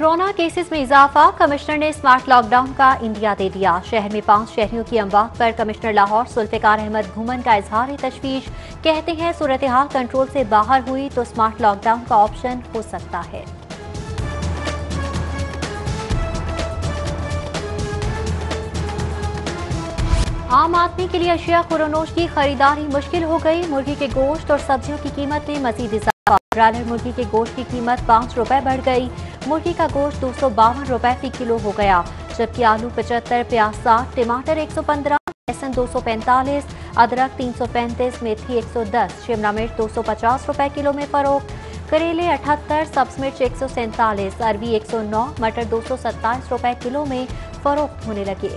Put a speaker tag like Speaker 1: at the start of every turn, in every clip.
Speaker 1: Corona cases में इजाफा, commissioner ने स्मार्ट लॉकडाउन का इंदिया दे दिया। शहर में 5 शहरियों की अमवात पर कमिश्नर लाहौर जुल्फिकार अहमद घुमन का इजहार तशवीश। कहते हैं सूरत हाल कंट्रोल से बाहर हुई तो स्मार्ट लॉकडाउन का ऑप्शन हो सकता है। आम आदमी के लिए अशिया खुरोनोश की खरीदारी मुश्किल हो गई। मुर्गी के गोश्त और सब्जियों की कीमत में मजीद इजाफा। ब्रायलर मुर्गी के गोश्त की कीमत 5 रुपए बढ़ गई। मुर्गी का गोश्त 252 रुपए फी किलो हो गया, जबकि आलू 75, प्याज 60, टमाटर 115, लहसुन 245, अदरक 335, मेथी 110, शिमला मिर्च 250 रुपए किलो में फरोख्त, करेले 78, सब्ज मिर्च 147, अरबी 109, मटर 227 रुपए किलो में फरोख्त होने लगे।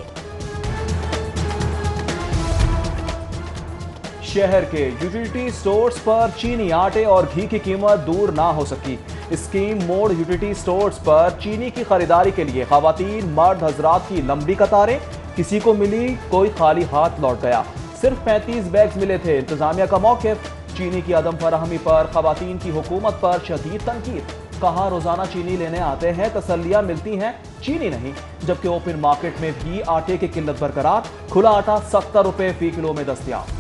Speaker 2: शहर के यूटिलिटी स्टोर्स पर चीनी, आटे और घी की कीमत दूर ना हो सकी। स्कीम मोड यूटिलिटी स्टोर्स पर चीनी की खरीदारी के लिए खवातीन मर्द हजरात की लंबी कतारें। किसी को मिली, कोई खाली हाथ लौट गया। सिर्फ 35 बैग्स मिले थे। इंतजामिया का मौक़िफ़, चीनी की अदम फराहमी पर खवातीन की हुकूमत पर शदीद तनकीद। कहा रोजाना चीनी लेने आते हैं, तसल्लियां मिलती हैं, चीनी नहीं। जबकि ओपन मार्केट में भी आटे की किल्लत बरकरार। खुला आटा 70 रुपए फी किलो में दस्तयाब।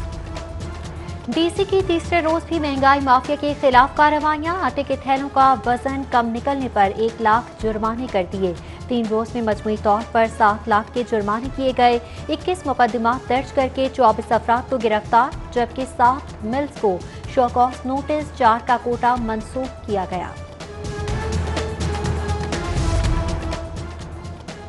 Speaker 1: डीसी की तीसरे रोज भी महंगाई माफिया के खिलाफ कार्रवाइयां। आटे के थैलों का वजन कम निकलने पर 1 लाख जुर्माने कर दिए। 3 रोज में मजमूई तौर पर 7 लाख के जुर्माने किए गए। 21 मुकदमात दर्ज करके 24 अफराद को गिरफ्तार, जबकि 7 मिल्स को शोकॉस नोटिस 4 का कोटा मंसूख किया गया।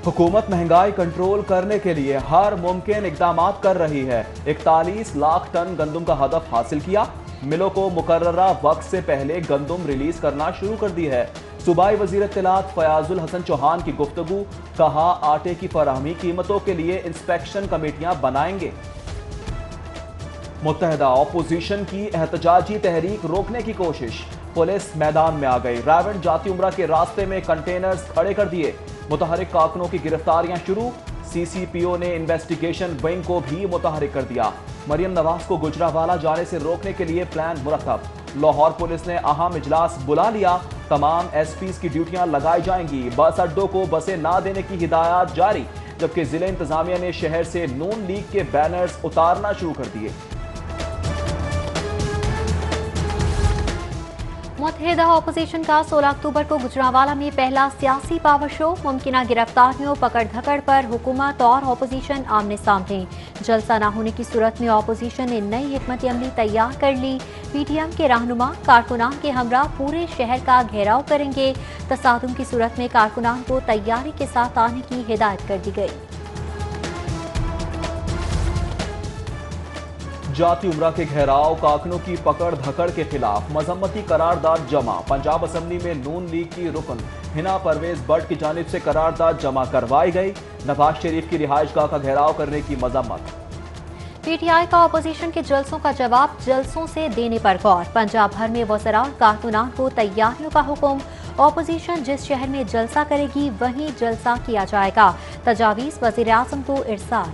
Speaker 2: हुकूमत महंगाई कंट्रोल करने के लिए हर मुमकिन इकदाम कर रही है। 41 लाख टन गंदम का हदफ हासिल किया। मिलों को मुकर्ररा वक्त से पहले गंदम रिलीज करना शुरू कर दी है। सूबाई वजीर इत्तलात फयाजुल हसन चौहान की गुफ्तगू। कहा आटे की फराहमी कीमतों के लिए इंस्पेक्शन कमेटियां बनाएंगे। मुत्तहदा अपोजिशन की एहतजाजी तहरीक रोकने की कोशिश। पुलिस मैदान में आ गई। रावण जाती उम्रा के रास्ते में कंटेनर्स खड़े कर दिए। मुतहरिक कारकुनों की गिरफ्तारियां शुरू। सीसीपीओ ने इन्वेस्टिगेशन विंग को भी मुतहरिक कर दिया। मरियम नवाज को गुजरावाला जाने से रोकने के लिए प्लान मुरतब। लाहौर पुलिस ने अहम इजलास बुला लिया। तमाम एसपीज की ड्यूटियां लगाई जाएंगी। बस अड्डों को बसें ना देने की हिदायत जारी। जबकि जिला इंतजामिया ने शहर से नून लीग के बैनर्स उतारना शुरू कर दिए।
Speaker 1: मुत्तहिदा अपोजिशन का 16 अक्टूबर को गुजरावाला में पहला सियासी पावर शो। मुमकिना गिरफ्तारियों, पकड़ धकड़ पर हुकूमत और अपोजिशन आमने सामने। जलसा न होने की सूरत में अपोजिशन ने नई हिकमत अमली तैयार कर ली। पीटीएम के रहनुमा कारकुनान के हमरा पूरे शहर का घेराव करेंगे। तसादुम की सूरत में कारकुनान को तैयारी के साथ आने की हिदायत कर दी गई।
Speaker 2: जाती उम्रा के घेराव, कारकुनों की पकड़ धकड़ के खिलाफ मजम्मती करारदाद जमा। पंजाब असम्बली में नून लीग की रुकन हिना परवेज भट्ट की जानिब से करारदाद जमा करवाई गई। नवाज शरीफ की रिहाइशगाह का घेराव करने की मजम्मत।
Speaker 1: पीटीआई का अपोजिशन के जलसों का जवाब जलसों से देने पर गौर। पंजाब भर में वज़रा और कारकुनान को तैयारियों का हुक्म। अपोजिशन जिस शहर में जलसा करेगी वहीं जलसा किया जाएगा। तजावीज़ वज़ीर आज़म को इरसाल।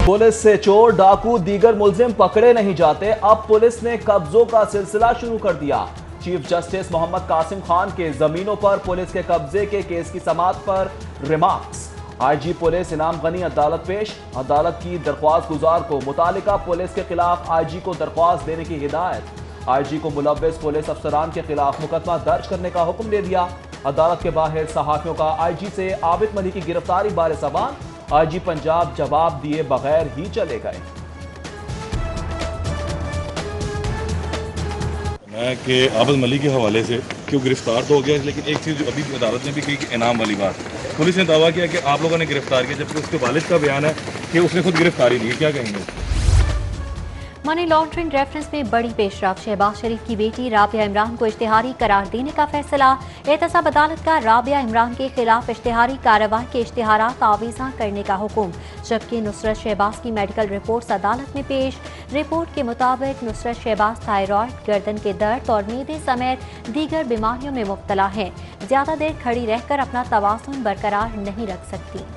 Speaker 2: पुलिस से चोर, डाकू, दीगर मुलजिम पकड़े नहीं जाते। अब पुलिस ने कब्जों का सिलसिला शुरू कर दिया। चीफ जस्टिस मोहम्मद कासिम खान के जमीनों पर पुलिस के कब्जे के केस की समाअत पर रिमार्क्स। आईजी पुलिस इनाम गनी अदालत पेश। अदालत की दरख्वास्त गुजार को मुतालिका पुलिस के खिलाफ आईजी को दरख्वास्त देने की हिदायत। आईजी को मुलव्विस पुलिस अफसरान के खिलाफ मुकदमा दर्ज करने का हुक्म दे दिया। अदालत के बाहर सहाफियों का आईजी से आबिद मलिक की गिरफ्तारी बारे सवाल। आईजी पंजाब जवाब दिए बगैर ही चले गए।
Speaker 3: मैं कि आबिद मलिक के हवाले से क्यों गिरफ्तार तो हो गया, लेकिन एक चीज़ अभी अदालत ने भी कही कि इनाम वाली बात। पुलिस ने दावा किया कि आप लोगों ने गिरफ्तार किया, जबकि उसके वालिद का बयान है कि उसने खुद गिरफ्तारी दी। क्या कहेंगे?
Speaker 1: मनी लॉन्ड्रिंग रेफरेंस में बड़ी पेशरफ। शहबाज शरीफ की बेटी राबिया इमरान को इश्तिहारी करार देने का फैसला। एहतसाब अदालत का राबिया इमरान के खिलाफ इश्तिहारी कार्रवाई के इश्तिहारात आवीज़ा करने का हुक्म। जबकि नुसरत शहबाज की मेडिकल रिपोर्ट्स अदालत में पेश। रिपोर्ट के मुताबिक नुसरत शहबाज थायराइड, गर्दन के दर्द और मीदे समेत दीगर बीमारियों में मुब्तला है। ज्यादा देर खड़ी रहकर अपना तवाज़ुन बरकरार नहीं रख सकती।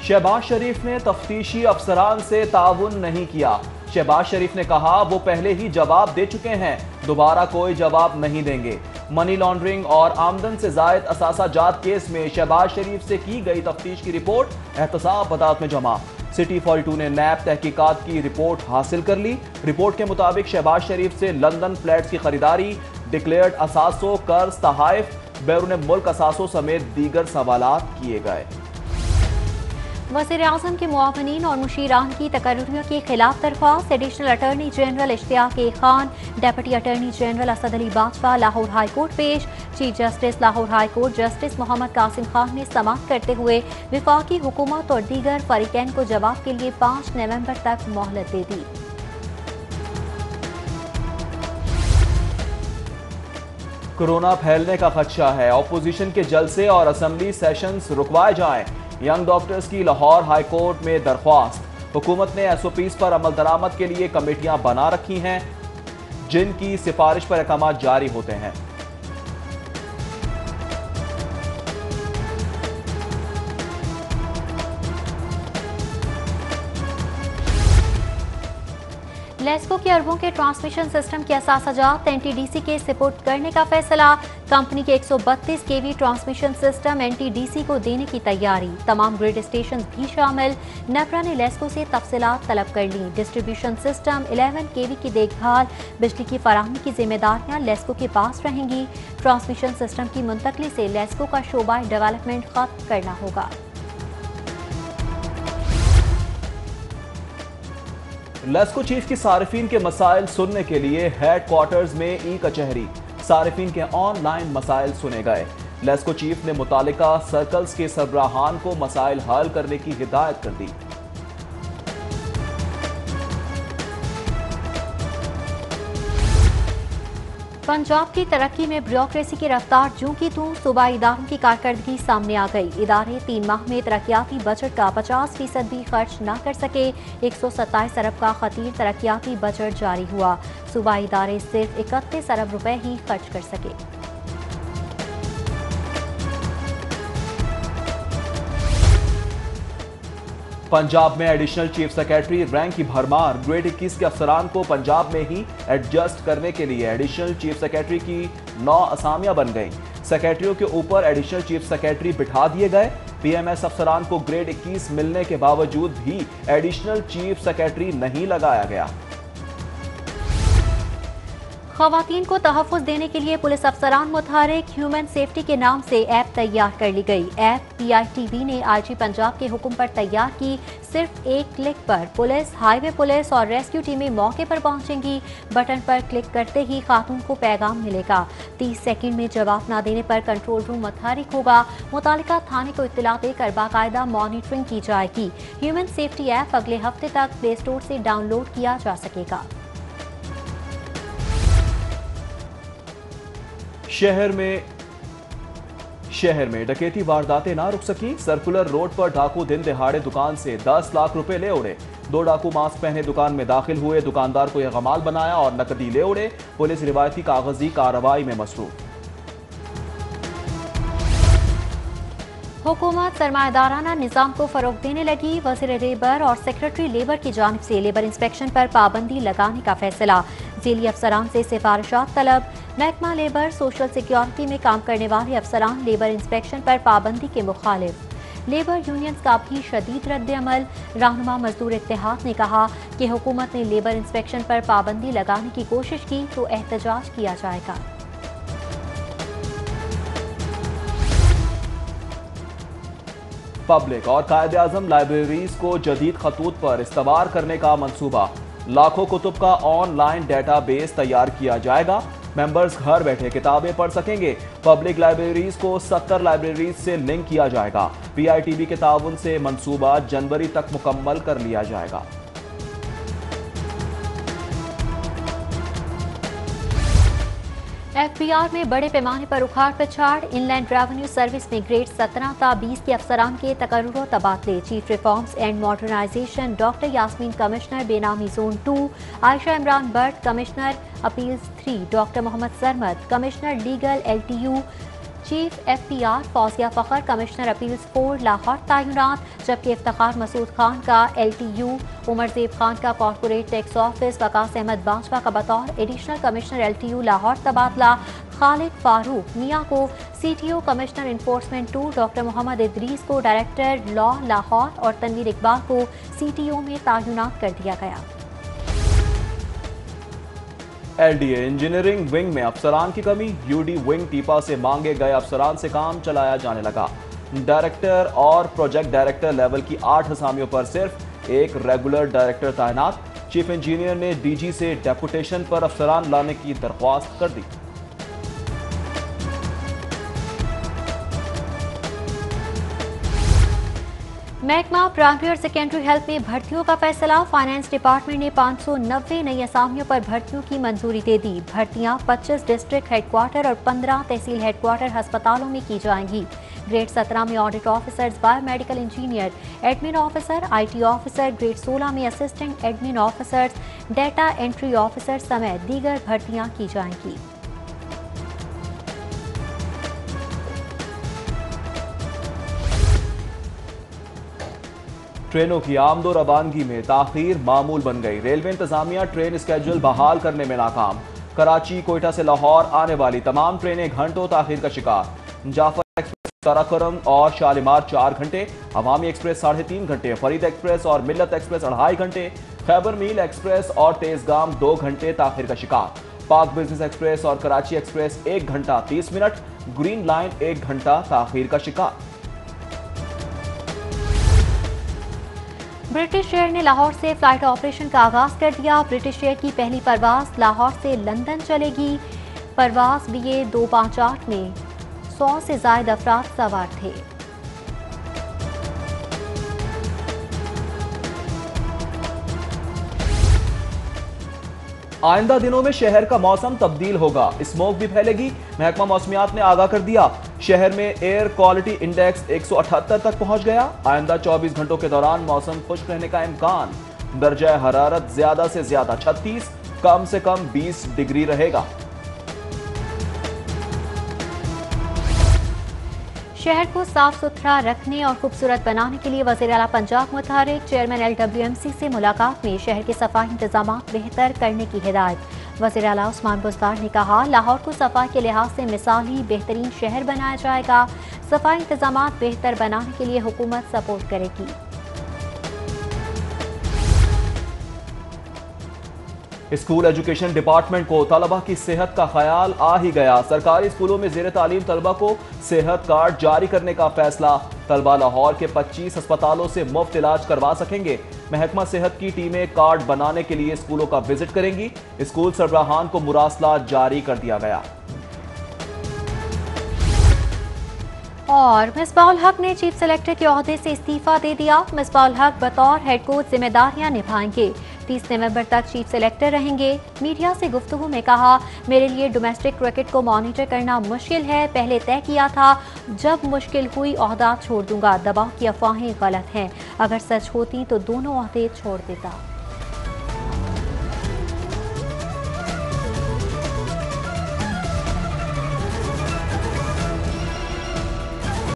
Speaker 2: शहबाज शरीफ ने तफ्तीशी अफसरान से ताउन नहीं किया। शहबाज शरीफ ने कहा वो पहले ही जवाब दे चुके हैं, दोबारा कोई जवाब नहीं देंगे। मनी लॉन्ड्रिंग और आमदन से जायद असासा जात केस में शहबाज शरीफ से की गई तफ्तीश की रिपोर्ट एहतसाब अदालत में जमा। सिटी 42 ने नैब तहकीकात की रिपोर्ट हासिल कर ली। रिपोर्ट के मुताबिक शहबाज शरीफ से लंदन फ्लैट्स की खरीदारी, डिक्लेयर्ड असासों, कर्ज, तहाइफ, बैरून मुल्क असासों समेत दीगर सवालात किए गए।
Speaker 1: वज़ीर-ए-आज़म के मुआवनीन और मुशीरान की तकर्रियों के खिलाफ दरख्वास्त। Additional attorney general Ishtiaq Khan, deputy attorney general Asad Ali Bajwa Lahore high court पेश। Chief justice Lahore high court justice Mohammad Qasim Khan ने समाअत करते हुए वफाकी हुकूमत और दीगर फरीकैन को जवाब के लिए 5 नवंबर तक मोहलत दे दी।
Speaker 2: कोरोना फैलने का खदशा है, ऑपोजिशन के जलसे और असेंबली सेशंस रुकवाए जाएं। यंग डॉक्टर्स की लाहौर हाई कोर्ट में दरख्वास्त। हुकूमत ने SOPs पर अमल दरामद के लिए कमेटियां बना रखी हैं, जिनकी सिफारिश पर अहकाम जारी होते हैं।
Speaker 1: लेस्को के अरबों के ट्रांसमिशन सिस्टम के असासाजात NTDC के सुपुर्द करने का फैसला। कंपनी के 132 kV ट्रांसमिशन सिस्टम NTDC को देने की तैयारी। तमाम ग्रिड स्टेशन भी शामिल। नपरा ने लेस्को से तफसीलात तलब कर ली। डिस्ट्रीब्यूशन सिस्टम 11 kV की देखभाल, बिजली की फराहमी की जिम्मेदारियां लेस्को के पास रहेंगी। ट्रांसमिशन सिस्टम की मुंतकली से लेस्को का शोबा डेवलपमेंट खत्म करना होगा।
Speaker 2: लेस्को चीफ की सारिफीन के मसाइल सुनने के लिए हेड क्वार्टर्स में ई कचहरी। सारिफीन के ऑनलाइन मसाइल सुने गए। लेस्को चीफ ने मुतालिका सर्कल्स के सरबराहान को मसाइल हल करने की हिदायत कर दी।
Speaker 1: पंजाब की तरक्की में ब्यूरोक्रेसी की रफ्तार जूं की तूं, सूबाई इदारों की कारकर्दगी सामने आ गई। इदारे 3 माह में तरक्याती बजट का 50% भी खर्च न कर सके। 127 अरब का खतीर तरक्याती बजट जारी हुआ। सूबाई इदारे सिर्फ 31 अरब रुपए ही खर्च कर सके।
Speaker 2: पंजाब में एडिशनल चीफ सेक्रेटरी रैंक की भरमार। ग्रेड 21 के अफसरान को पंजाब में ही एडजस्ट करने के लिए एडिशनल चीफ सेक्रेटरी की 9 असामियां बन गईं। सेक्रेटरियों के ऊपर एडिशनल चीफ सेक्रेटरी बिठा दिए गए। PMS अफसरान को ग्रेड 21 मिलने के बावजूद भी एडिशनल चीफ सेक्रेटरी नहीं लगाया गया।
Speaker 1: खवातीन को तहफ़्फ़ुज़ देने के लिए पुलिस अफसरान मुतहरिक। ह्यूमन सेफ्टी के नाम से ऐप तैयार कर ली गई। ऐप PITB ने IG पंजाब के हुक्म पर तैयार की। सिर्फ एक क्लिक पर पुलिस, हाईवे पुलिस और रेस्क्यू टीमें मौके पर पहुंचेंगी। बटन पर क्लिक करते ही खातून को पैगाम मिलेगा। 30 सेकंड में जवाब न देने पर कंट्रोल रूम मुतहरिक होगा। मुतालिका थाने को इत्तला देकर बाकायदा मॉनिटरिंग की जाएगी। ह्यूमन सेफ्टी ऐप अगले हफ्ते तक प्ले स्टोर से डाउनलोड किया जा सकेगा।
Speaker 2: शहर में डकैती वारदातें ना रुक सकी। सर्कुलर रोड पर डाकू दिन दिहाड़े दुकान से 10 लाख रुपए ले उड़े। 2 डाकू मास्क पहने दुकान में दाखिल हुए, दुकानदार को यह गमाल बनाया और नकदी ले उड़े। पुलिस रिवायती कागजी कार्रवाई में मसरूफ।
Speaker 1: हुकूमत सरमायादाराना निज़ाम को फरोग देने लगी। वज़ीर लेबर और सेक्रेटरी लेबर की जानिब से लेबर इंस्पेक्शन पर पाबंदी लगाने का फैसला। झीली अफसरान से सिफारिशात तलब। महकमा लेबर सोशल सिक्योरिटी में काम करने वाले अफसरान लेबर इंस्पेक्शन पर पाबंदी के मुखालिफ। लेबर यूनियंस का भी शदीद रद्द-ए-अमल। रहनुमा मजदूर इत्तेहाद ने कहा कि हुकूमत ने लेबर इंस्पेक्शन पर पाबंदी लगाने की कोशिश की तो एहतजाज किया जाएगा।
Speaker 2: पब्लिक और कायदे-आज़म लाइब्रेरीज को जदीद खतूत पर इस्तवार करने का मंसूबा। लाखों कुतुब का ऑनलाइन डेटाबेस तैयार किया जाएगा। मेंबर्स घर बैठे किताबें पढ़ सकेंगे। पब्लिक लाइब्रेरीज को 70 लाइब्रेरीज से लिंक किया जाएगा। PITB के ताउन से मंसूबा जनवरी तक मुकम्मल कर लिया जाएगा।
Speaker 1: FBR में बड़े पैमाने पर उखाड़ पछाड़। इनलैंड रेवेन्यू सर्विस में ग्रेड 17 ता 20 के अफसरान के तकर्रुर तबादले। Chief reforms and modernization doctor Yasmeen commissioner Benami zone 2, Ayesha Imran Butt commissioner appeals 3, doctor Mohammad Sarmad commissioner legal LTU chief FPR Fauzia Fakhar commissioner appeals 4 Lahore तैनात, जबकि इफ्तिखार मसूद खान का LTU, उमरजेब खान का corporate tax office, Waqas Ahmad Bajwa का बतौर एडिशनल कमिश्नर LTU लाहौर तबादला, खालिद फारूक मियाँ को CTO commissioner enforcement 2, doctor Mohammad Idrees को डायरेक्टर लॉ लाहौर और तनवीर इकबाल को CTO में तैनात कर दिया गया।
Speaker 2: LDA इंजीनियरिंग विंग में अफसरान की कमी, UD विंग टीपा से मांगे गए अफसरान से काम चलाया जाने लगा। डायरेक्टर और प्रोजेक्ट डायरेक्टर लेवल की 8 असामियों पर सिर्फ एक रेगुलर डायरेक्टर तैनात। चीफ इंजीनियर ने DG से डेपुटेशन पर अफसरान लाने की दरख्वास्त कर दी।
Speaker 1: महकमा प्राइमरी और सेकेंडरी हेल्थ में भर्तियों का फैसला। फाइनेंस डिपार्टमेंट ने 590 नई असामियों पर भर्तियों की मंजूरी दे दी। भर्तियां 25 डिस्ट्रिक्ट हेडक्वार्टर और 15 तहसील हेडक्वार्टर अस्पतालों में की जाएंगी। ग्रेड 17 में audit officers, biomedical engineer, admin officer, IT officer, grade 16 में assistant admin officers, data entry officer समेत दीगर भर्तियां की जाएंगी।
Speaker 2: ट्रेनों की आमदो रवानगी में ताखीर मामूल बन गई। रेलवे इंतजामिया ट्रेन स्केड्यूल बहाल करने में नाकाम। कराची कोयटा से लाहौर आने वाली तमाम ट्रेनें घंटों ताखीर का शिकार। जाफर एक्सप्रेस, काराकोरम और शालीमार 4 घंटे, अवामी एक्सप्रेस 3.5 घंटे, फरीद एक्सप्रेस और मिल्लत एक्सप्रेस 2.5 घंटे, खैबर मील एक्सप्रेस और तेजगाम 2 घंटे ताखीर का शिकार। पाक बिजनेस एक्सप्रेस और कराची एक्सप्रेस 1 घंटा 30 मिनट, ग्रीन लाइन 1 घंटा ताखीर का शिकार।
Speaker 1: ब्रिटिश एयर ने लाहौर से फ्लाइट ऑपरेशन का आगाज कर दिया। ब्रिटिश एयर की पहली परवाज लाहौर से लंदन चलेगी। परवाज BA 258 में 100 से ज्यादा अफराद सवार थे।
Speaker 2: आइंदा दिनों में शहर का मौसम तब्दील होगा, स्मोक भी फैलेगी। महकमा मौसमियात ने आगाह कर दिया। शहर में एयर क्वालिटी इंडेक्स 178 तक पहुंच गया। आइंदा 24 घंटों के दौरान मौसम खुश्क रहने का इम्कान। दर्जा हरारत ज्यादा से ज्यादा 36, कम से कम 20 डिग्री रहेगा।
Speaker 1: शहर को साफ सुथरा रखने और खूबसूरत बनाने के लिए वज़ीर आला पंजाब मुतहरिक चेयरमैन LWMC से मुलाकात में शहर के सफाई इंतजाम बेहतर करने की हिदायत। वज़ीर आला उस्मान बुज़दार ने कहा, लाहौर को सफाई के लिहाज से मिसाली बेहतरीन शहर बनाया जाएगा। सफाई इंतजाम बेहतर बनाने के लिए हुकूमत सपोर्ट करेगी।
Speaker 2: स्कूल एजुकेशन डिपार्टमेंट को तलबा की सेहत का ख्याल आ ही गया। सरकारी स्कूलों में ज़ेर तालीम तलबा को सेहत कार्ड जारी करने का फैसला। तलबा लाहौर के 25 अस्पतालों से मुफ्त इलाज करवा सकेंगे। महकमा सेहत की टीमें कार्ड बनाने के लिए स्कूलों का विजिट करेंगी। स्कूल सरबराहान को मुरासला जारी कर दिया गया।
Speaker 1: और मिसबाहुल हक ने चीफ सेलेक्टर के ओहदे से इस्तीफा दे दिया। मिसबाहुल हक बतौर हेड कोच जिम्मेदारियां निभाएंगे। 30 नवंबर तक चीफ सेलेक्टर रहेंगे। मीडिया से गुफ्तगू में कहा, मेरे लिए डोमेस्टिक क्रिकेट को मॉनिटर करना मुश्किल है। पहले तय किया था, जब मुश्किल हुई ओहदा छोड़ दूंगा। दबाव की अफवाहें गलत हैं। अगर सच होती तो दोनों ओहदे छोड़ देता।